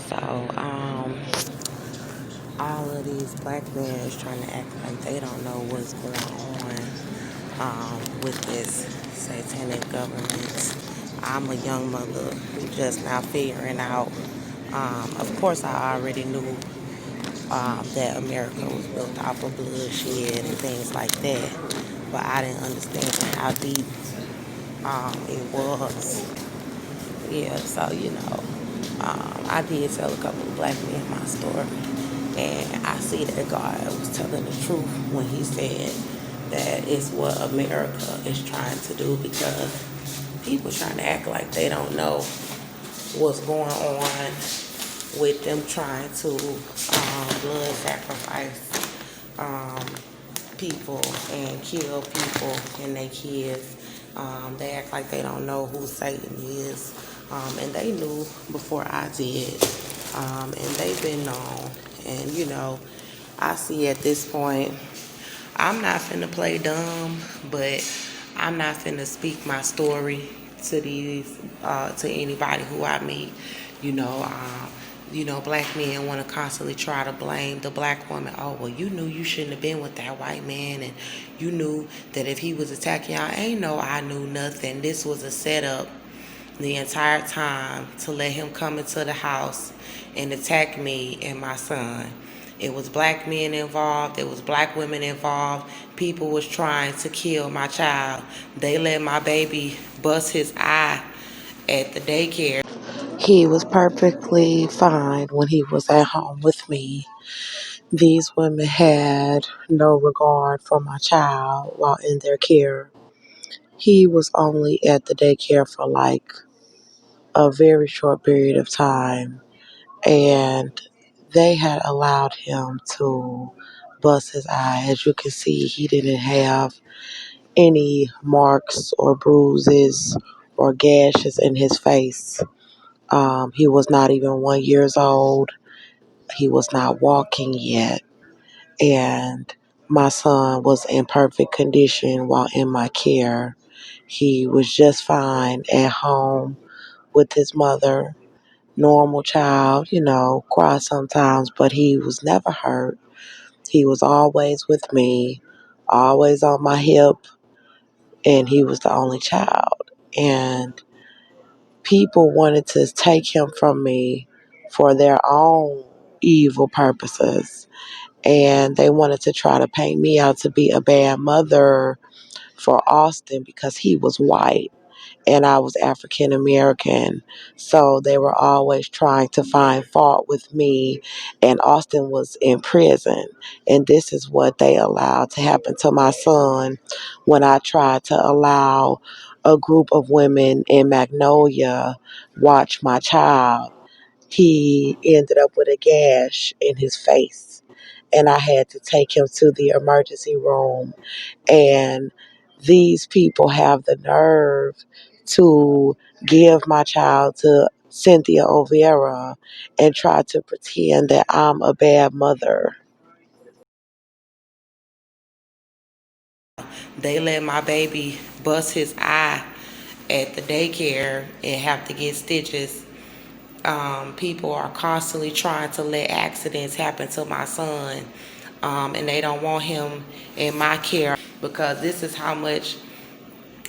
So, all of these black men is trying to act like they don't know what's going on with this satanic government. I'm a young mother who just now figuring out. Of course, I already knew that America was built off of bloodshed and things like that, but I didn't understand how deep it was. Yeah, so I did tell a couple of black men my story, and I see that God was telling the truth when He said that it's what America is trying to do, because people trying to act like they don't know what's going on with them trying to blood sacrifice people and kill people and their kids. They act like they don't know who Satan is. And they knew before I did. And they've been known. And, I see at this point, I'm not finna play dumb, but I'm not finna speak my story to to anybody who I meet. You know, um, black men want to constantly try to blame the black woman. Oh, well, you knew you shouldn't have been with that white man, and you knew that if he was attacking y'all. Ain't no, I knew nothing. This was a setup the entire time to let him come into the house and attack me and my son. It was black men involved. It was black women involved. People was trying to kill my child. They let my baby bust his eye at the daycare. He was perfectly fine when he was at home with me. These women had no regard for my child while in their care. He was only at the daycare for like a very short period of time, and they had allowed him to bust his eye. As you can see, he didn't have any marks or bruises or gashes in his face. He was not even 1 year old. He was not walking yet. And my son was in perfect condition while in my care. He was just fine at home with his mother. Normal child, cry sometimes, but he was never hurt. He was always with me, always on my hip, and he was the only child. And people wanted to take him from me for their own evil purposes. And they wanted to try to paint me out to be a bad mother for Austin because he was white and I was African American. So they were always trying to find fault with me. And Austin was in prison. And this is what they allowed to happen to my son when I tried to allow a group of women in Magnolia watch my child. He ended up with a gash in his face. And I had to take him to the emergency room, and these people have the nerve to give my child to Cynthia Overa and try to pretend that I'm a bad mother. They let my baby bust his eye at the daycare and have to get stitches. People are constantly trying to let accidents happen to my son, and they don't want him in my care because this is how much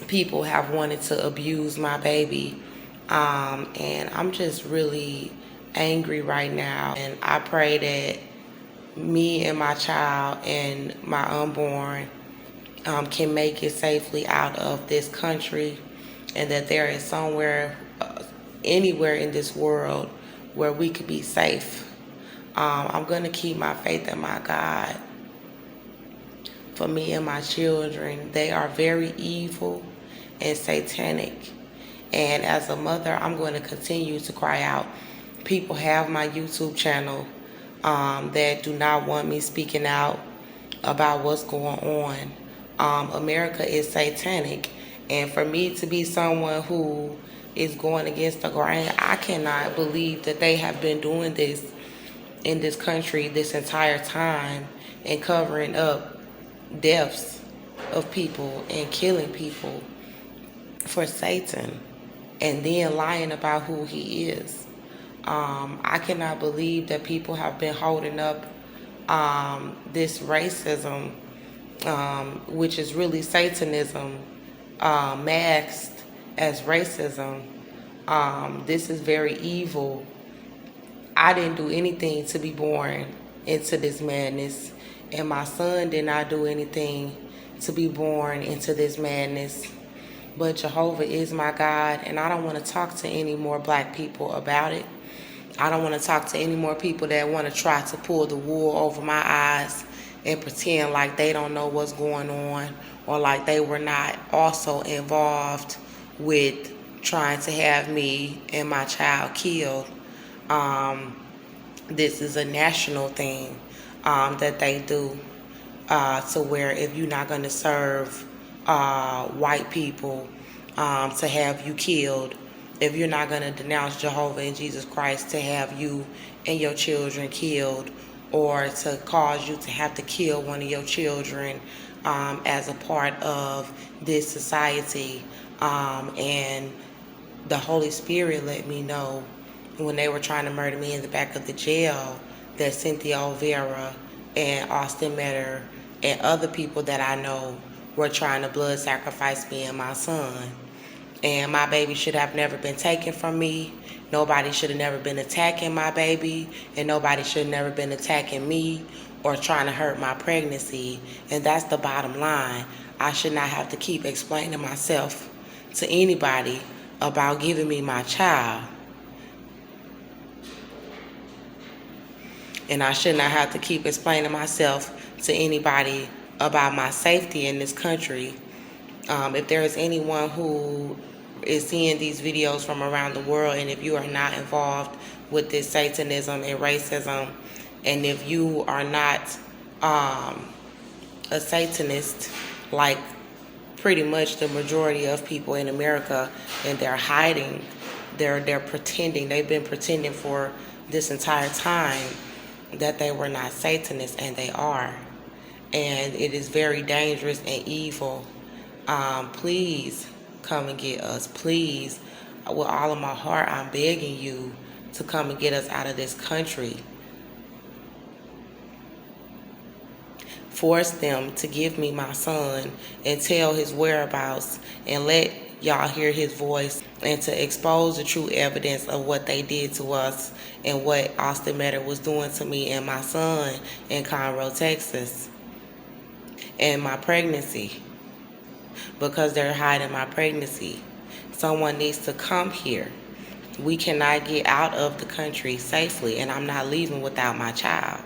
people have wanted to abuse my baby. And I'm just really angry right now. And I pray that me and my child and my unborn can make it safely out of this country, and that there is somewhere, anywhere in this world where we could be safe. I'm going to keep my faith in my God for me and my children. They are very evil and satanic. And as a mother, I'm going to continue to cry out. People have my YouTube channel that do not want me speaking out about what's going on. America is satanic. And for me to be someone who is going against the grain, I cannot believe that they have been doing this in this country this entire time and covering up deaths of people and killing people for Satan, and then lying about who he is. I cannot believe that people have been holding up this racism, which is really Satanism, masked as racism. This is very evil. I didn't do anything to be born into this madness, and my son did not do anything to be born into this madness. But Jehovah is my God, and I don't want to talk to any more black people about it. I don't want to talk to any more people that want to try to pull the wool over my eyes and pretend like they don't know what's going on, or like they were not also involved with trying to have me and my child killed. This is a national thing that they do, to where if you're not going to serve white people, to have you killed, if you're not going to denounce Jehovah and Jesus Christ, to have you and your children killed, or to cause you to have to kill one of your children as a part of this society. And the Holy Spirit let me know when they were trying to murder me in the back of the jail that Cynthia Olvera and Austin Metter and other people that I know were trying to blood sacrifice me and my son. And my baby should have never been taken from me. Nobody should have never been attacking my baby, and nobody should have never been attacking me or trying to hurt my pregnancy. And that's the bottom line. I should not have to keep explaining myself to anybody about giving me my child. And I should not have to keep explaining myself to anybody about my safety in this country. If there is anyone who is seeing these videos from around the world, and if you are not involved with this Satanism and racism, and if you are not a Satanist, like pretty much the majority of people in America, and they're hiding, they're pretending, they've been pretending for this entire time that they were not Satanists, and they are. And it is very dangerous and evil. Please come and get us. Please, with all of my heart, I'm begging you to come and get us out of this country. Force them to give me my son and tell his whereabouts, and let y'all hear his voice, and to expose the true evidence of what they did to us and what Austin Metter was doing to me and my son in Conroe, Texas, and my pregnancy, because they're hiding my pregnancy. Someone needs to come here. We cannot get out of the country safely, and I'm not leaving without my child.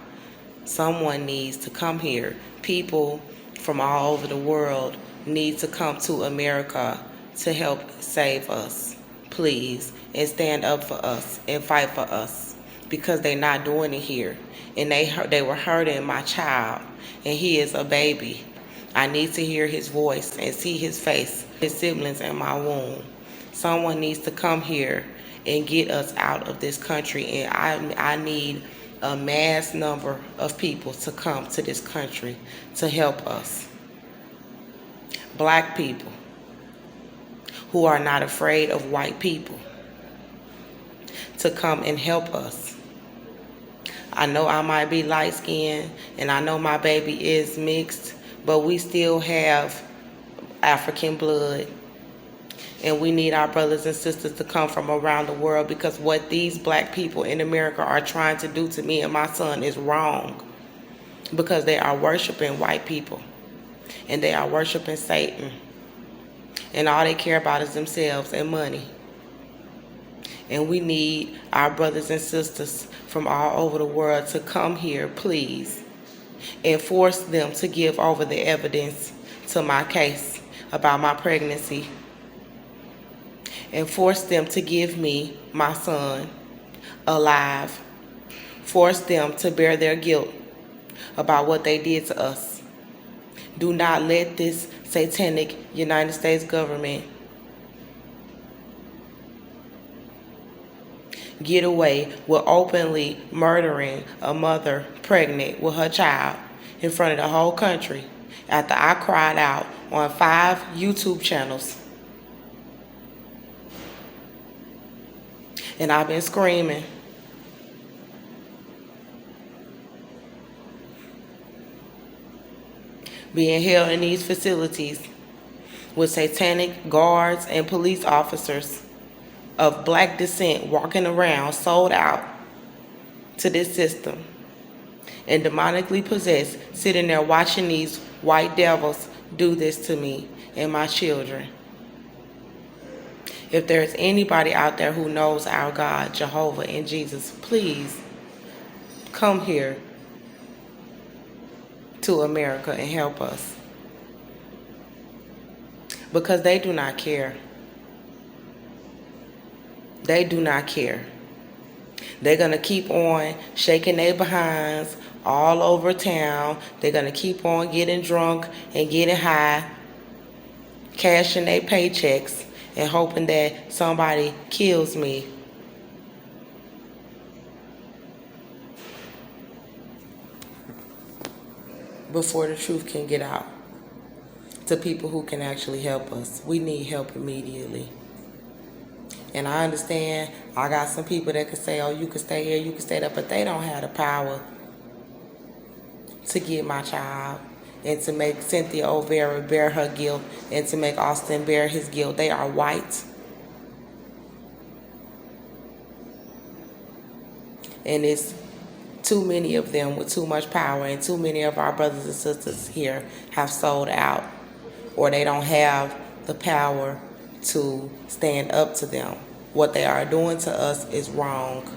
Someone needs to come here. People from all over the world need to come to America to help save us, please, and stand up for us and fight for us, because they're not doing it here. And they were hurting my child, and he is a baby. I need to hear his voice and see his face, his siblings in my womb. Someone needs to come here and get us out of this country, and I need a mass number of people to come to this country to help us. Black people who are not afraid of white people to come and help us. I know I might be light-skinned, and I know my baby is mixed, but we still have African blood. And we need our brothers and sisters to come from around the world, because what these black people in America are trying to do to me and my son is wrong. Because they are worshiping white people, and they are worshiping Satan. And all they care about is themselves and money. And we need our brothers and sisters from all over the world to come here, please, and force them to give over the evidence to my case about my pregnancy, and force them to give me my son alive. Force them to bear their guilt about what they did to us. Do not let this satanic United States government get away with openly murdering a mother pregnant with her child in front of the whole country, after I cried out on 5 YouTube channels. And I've been screaming being held in these facilities with satanic guards and police officers of black descent walking around sold out to this system and demonically possessed, sitting there watching these white devils do this to me and my children. If there's anybody out there who knows our God, Jehovah and Jesus, please come here to America and help us. Because they do not care. They do not care. They're going to keep on shaking their behinds all over town. They're going to keep on getting drunk and getting high, cashing their paychecks and hoping that somebody kills me. Before the truth can get out to people who can actually help us. We need help immediately. And I understand I got some people that can say, oh, you can stay here, you can stay there, but they don't have the power to get my child and to make Cynthia O'Vera bear her guilt and to make Austin bear his guilt. They are white. And it's too many of them with too much power, and too many of our brothers and sisters here have sold out, or they don't have the power to stand up to them. What they are doing to us is wrong.